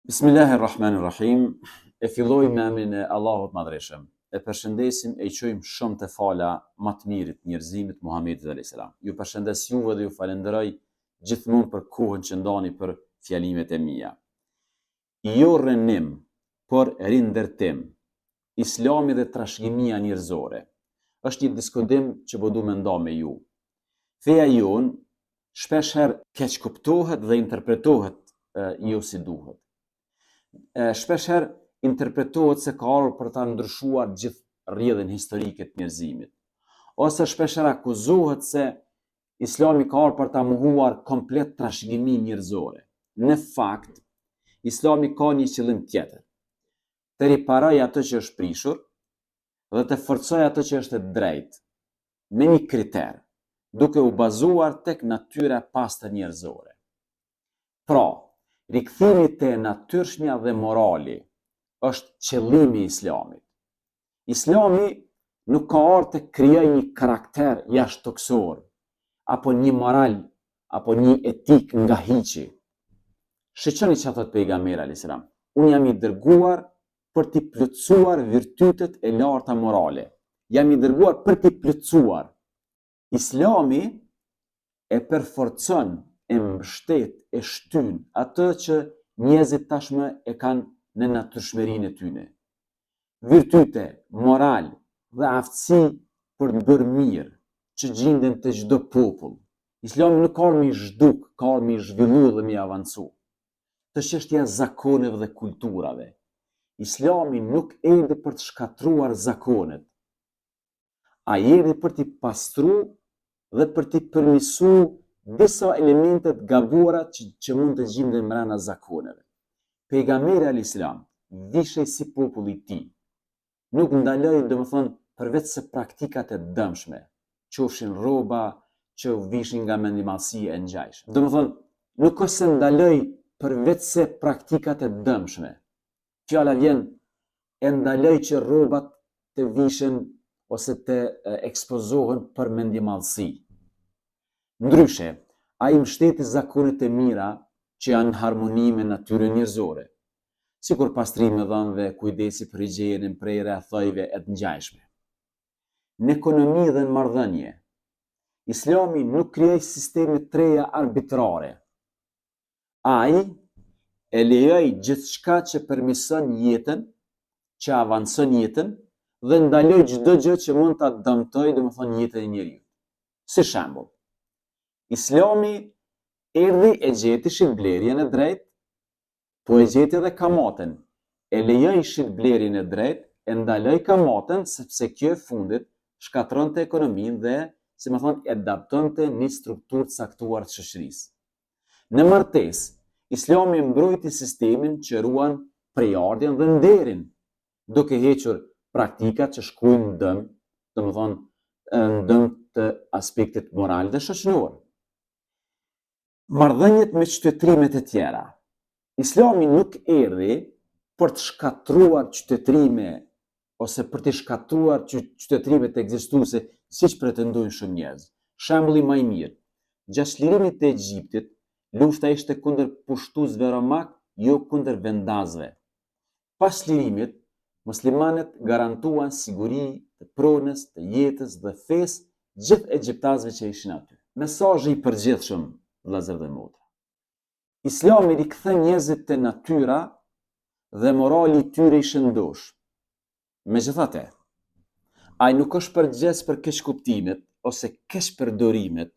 Bismillahirrahmanirrahim. E filloj me emrin e Allahut Madhreshëm. E përshëndesim e i qojmë shumë të fala më të mirit njerëzimit Muhamedit a.s. Ju përshëndes juve dhe ju falenderoj gjithmonë për kohën që ndani për fjalimet e mia. Jo rënim, por rindërtim. Islami dhe trashëgimia njerëzore. Është një diskutim që po du me nda me ju. Feja jon shpeshherë keq kuptohet dhe interpretohet jo si duhet. Shpeshherë interpretohet se ka ardhur për ta ndryshuar gjithë rrjedhën historike të njerëzimit. Ose shpeshherë akuzohet se Islami ka ardhur për ta mohuar komplet trashëgiminë njerëzore. Në fakt, Islami ka një qëllim tjetër. Të riparoj atë që është prishur dhe të forcoj atë që është e drejtë, me një kriter, duke u bazuar tek natyra e pastër njerëzore. Pra, rikthimi te natyrshmja dhe morali është qëllimi i Islamit. Islami nuk ka ardhur të krijojë një karakter jashtëtoksor, apo një moral, apo një etik nga hiçi. Shiqoni çfarë thot pejgamberi alayhis salam. Unë jam i dërguar për t'i plotësuar virtytet e larta morale. Jam i dërguar për t'i plotësuar. Islami e përforcon, e mbështet, e shtyn atë që njerëzit tashmë e kanë në natyrshmërinë e tyre. Virtyte, moral dhe aftësi për të bërë mirë që gjenden te çdo popull. Islami nuk ka me zhduk, ka me zhvillu dhe me avancu. Të çështja e zakoneve dhe kulturave. Islami nuk erdhi për të shkatruar zakonet. Ai erdhi për t'i pastru dhe për t'i përmirësu disa elemente të gabuara që mund të gjenden brenda zakoneve. Pejgamberi alayhis salam vishej si populli i tij. Nuk ndaloi, domethënë, përveç se praktikat e dëmshme, qofshin rroba që vishin nga mendimallësia e ngjajshme. Domethënë, nuk është se ndaloi përveç se praktikat e dëmshme. Fjala vjen e ndaloi që rrobat të vishen ose të ekspozohen për mendimallësi. Ndryshe, ai mbështeti zakonet e mira që janë në harmoni me natyrën njerëzore, sikur pastrimi i dhënave, kujdesi për higjienën, prerja e thojve e të ngjajshme. Në ekonomi dhe në marrëdhënie, Islami nuk krijoi sisteme të reja arbitrare. Ai e lejoi gjithçka që përmirëson jetën, që avanson jetën dhe ndaloi çdo gjë që mund ta dëmtojë, domethënë, jetën e njeriu. Si shembull, Islami erdhi e gjeti shitblerjen e drejtë, po e gjeti edhe kamaten. E lejoi shitblerjen e drejtë, e ndaloi kamaten sepse kjo e fundit shkatronte ekonominë dhe, si më thonë, e adaptonte një strukturë të caktuar të shoqërisë. Në martesë, Islami mbrojti sistemin që ruan prejardhjen dhe nderin, duke hequr praktikat që shkruajnë në dëm, domethënë në dëm të aspektit moral dhe shoqëror. Marrëdhëniet me qytetrimet e tjera. Islami nuk erdhi për të shkatruar qytetrime ose për të shkatruar qytetrimet ekzistuese siç pretendojnë shumë njerëz. Shembulli më i mirë, gjatë çlirimit të Egjiptit, lufta ishte kundër pushtuesve romak, jo kundër vendasve. Pas çlirimit, muslimanët garantuan siguri të pronës, të jetës dhe fesë gjithë egjiptasëve që ishin aty. Mesazhi i përgjithshëm, vëllezër dhe motra. Islami rikthen njerëzit te natyra dhe morali i tyre i shëndosh. Megjithatë, ai nuk është përgjegjës për keqkuptimet ose keqpërdorimet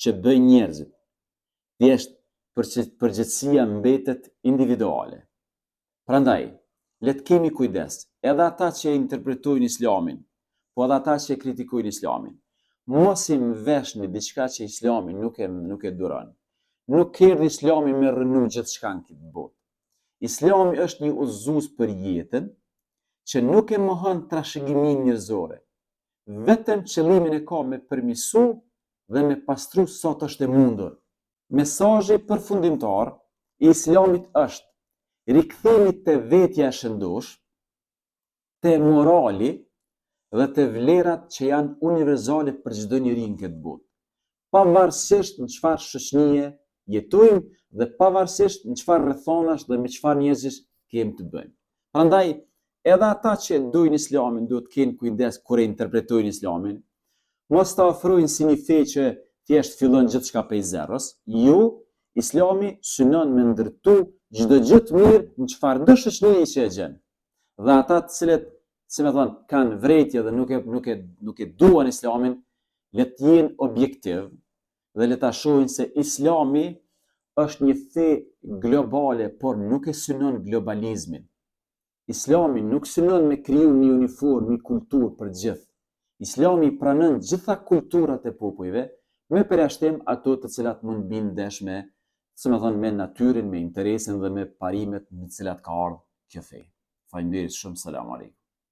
që bëjnë njerëzit. Thjesht përgjegjësia mbetet individuale. Prandaj, le të kemi kujdes, edhe ata që interpretojnë Islamin, po edhe ata që kritikojnë Islamin. Mos i veshni diçka që Islami nuk e duron. Nuk erdhi Islami me rënu gjithçka në këtë botë. Islami është një udhëzues për jetën që nuk e mohon trashëgiminë njerëzore. Vetëm qëllimin e ka me përmirësu dhe me pastru sa të është e mundur. Mesazhi përfundimtar i Islamit është rikthimi te vetja e shëndosh, te morali dhe te vlerat që janë universale për çdo njeri në këtë botë, pavarësisht në çfarë shoqënie jetojmë dhe pavarësisht në çfarë rrethonash dhe me çfarë njerëzish kemi të bëjmë. Prandaj, edhe ata që dojnë Islamin duhet të kenë kujdes kur e interpretojnë Islamin, mos ta ofrojnë si një fe që thjesht fillon gjithçka prej zerës. Jo, Islami synon me ndërtu çdo gjë të mirë në çfarëdo shoqëri që e gjen. Dhe ata të cilët, si më thon, kanë vrejtje dhe nuk e duan Islamin, le të jenë objektiv dhe le ta shohin se Islami është një fe globale, por nuk e synon globalizmin. Islami nuk synon me kriju një uniform, një kulturë për gjithë. Islami pranon gjitha kulturat e popujve, me përjashtim ato të cilat mund bin ndesh me, si më thon, me natyrën, me interesin dhe me parimet në të cilat ka ardhur kjo fe. Faleminderit shumë, selam aleikum.